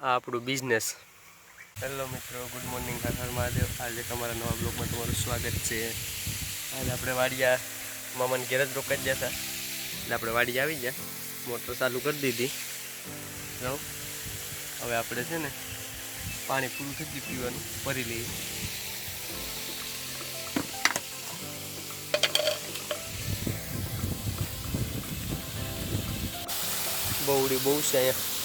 આ આપણું business. Hello મિત્રો, ગુડ મોર્નિંગ, હર હર મહાદેવ. આજે તમારા નવા બ્લોગમાં તમારું સ્વાગત છે. આજે આપણે વાડિયા મામાની ઘેર જ રોકાઈ ગયા હતા, એટલે આપણે વાડી આવી ગયા, મોટર ચાલુ કરી દીધી. જાઓ હવે આપણે છે ને પાણી પૂરું થઈ ગયું પીવાનું, ભરી લઈએ. બહુડી બહુ છે અહીંયા.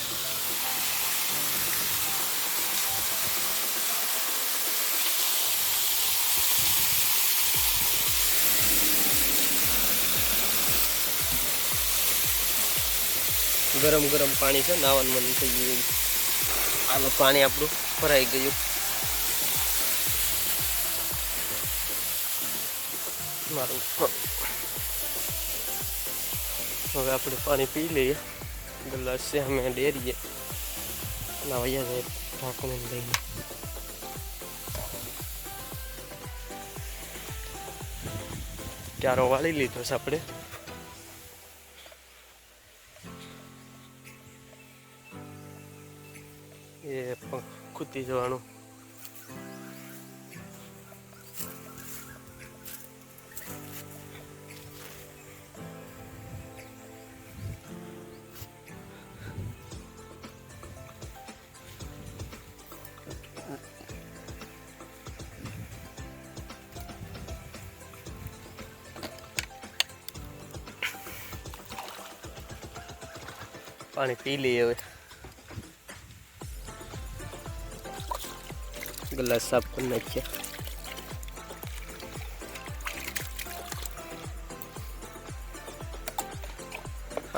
ગરમ ગરમ પાણી છે, નાવાનું મન થઈ ગયું. આનું પાણી આપણું ભરાઈ ગયું. મારું હવે આપણે પાણી પી લઈએ. ગ્લાસ છે અમે ડેરીએ લાવૈયા જાય ઢાંકણ લઈને. ક્યારો વાળી લીધો છે આપણે. એ ખૂતી જવાનું. પાણી પી લઈએ હવે. ગ્લાસ સાફ કરી નાખ્યા.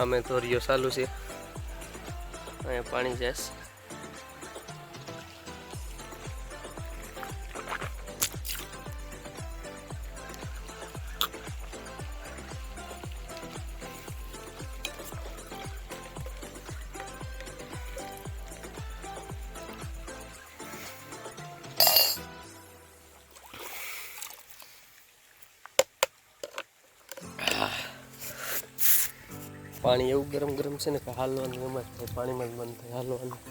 અમે તો રિયો ચાલુ છે, અહીંયા પાણી જશે. પાણી એવું ગરમ ગરમ છે ને કે હાલવાનું એમ જ થાય, પાણીમાં જ મન થાય હાલવાનું.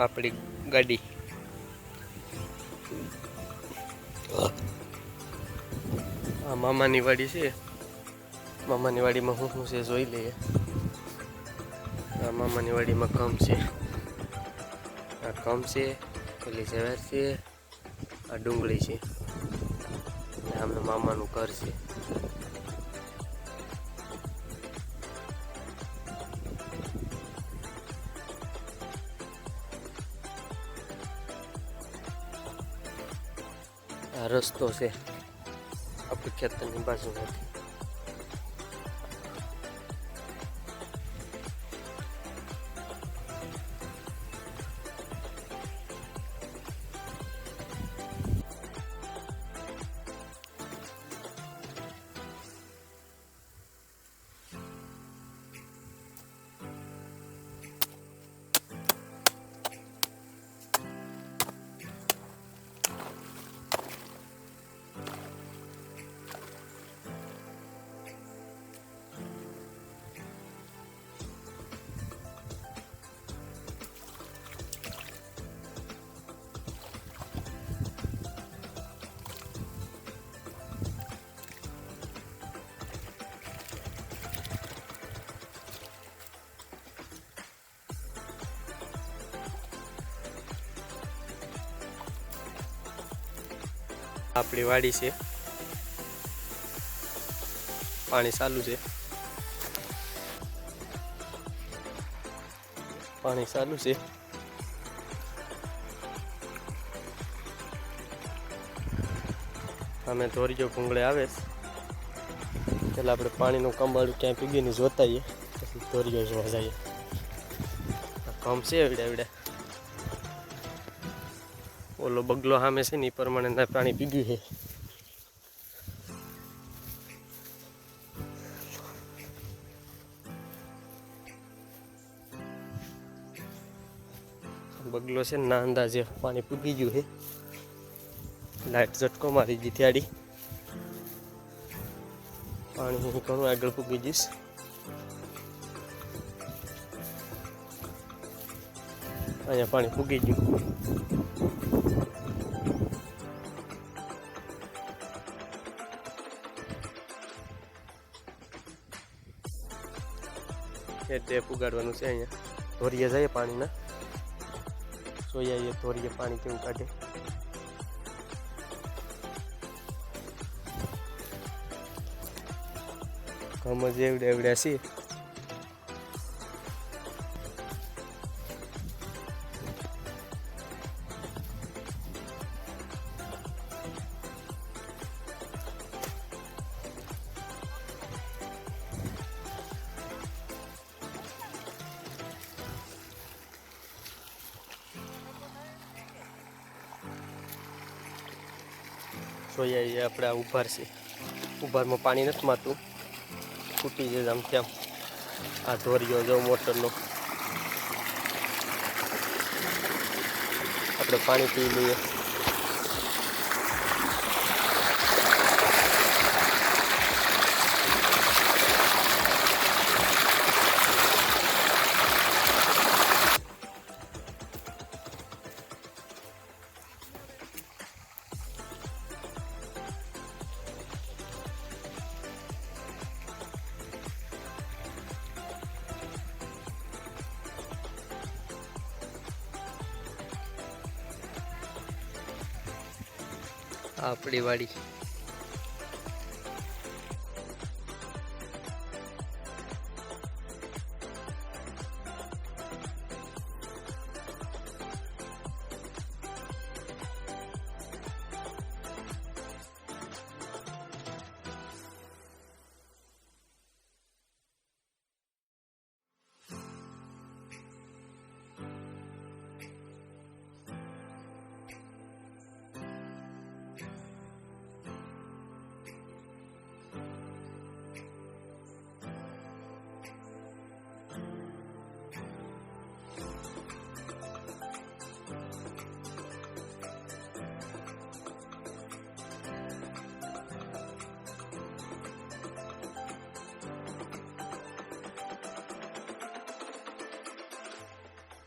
આપણી ગાડી આ મામાની વાડી છે. મામાની વાડીમાં શું છે જોઈ લઈએ. આ મામાની વાડીમાં કમ છે, આ કમ છે, પેલી જવાર છે, આ ડુંગળી છે, આમનું મામાનું ઘર છે. આ રસ્તો છે આપણી ખેતરની બાજુમાંથી. આપણી વાડી છે, પાણી ચાલુ છે, પાણી ચાલુ છે. અમે ધોરીઓ ભૂંગળે આવે એટલે આપણે પાણીનું કંબાળું ક્યાંય પીગીને જોતાઈએ, પછી ધોરીઓ જોવા જઈએ. કમ છે એવડે એવડે. ઓલો બગલો સામે છે ને એ પ્રમાણે પાણી પીગ્યું છે. બગલો છે ના અંદાજે પાણી પૂગી ગયું છે. લાઈટ ઝટકો મારી દીધી આડી. પાણી ઘણું આગળ પૂગી જઈશ. અહીંયા પાણી પૂગી ગયું. એટલે પુગાડવાનું છે. અહીંયા ધોરીએ જાય પાણીના, સોયા ધોરીએ પાણી કેવું કાઢે. ઘઉં જ એવડે એવડ્યા છે. સોયા આપણે આ ઉભાર છે. ઉભારમાં પાણી નથી મારતું, ફૂટી જાય આમ તેમ. આ ધોરીઓ જો મોટરનો, આપણે પાણી પી લઈએ. આપણી વાડી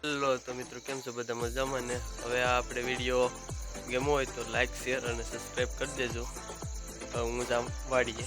હેલો તો મિત્રો, કેમ છો બધા? મજામાં ને? હવે આ આપણે વિડીયો ગમ્યો હોય તો લાઈક, શેર અને સબસ્ક્રાઈબ કરી દેજો. હું જામ વાડીએ.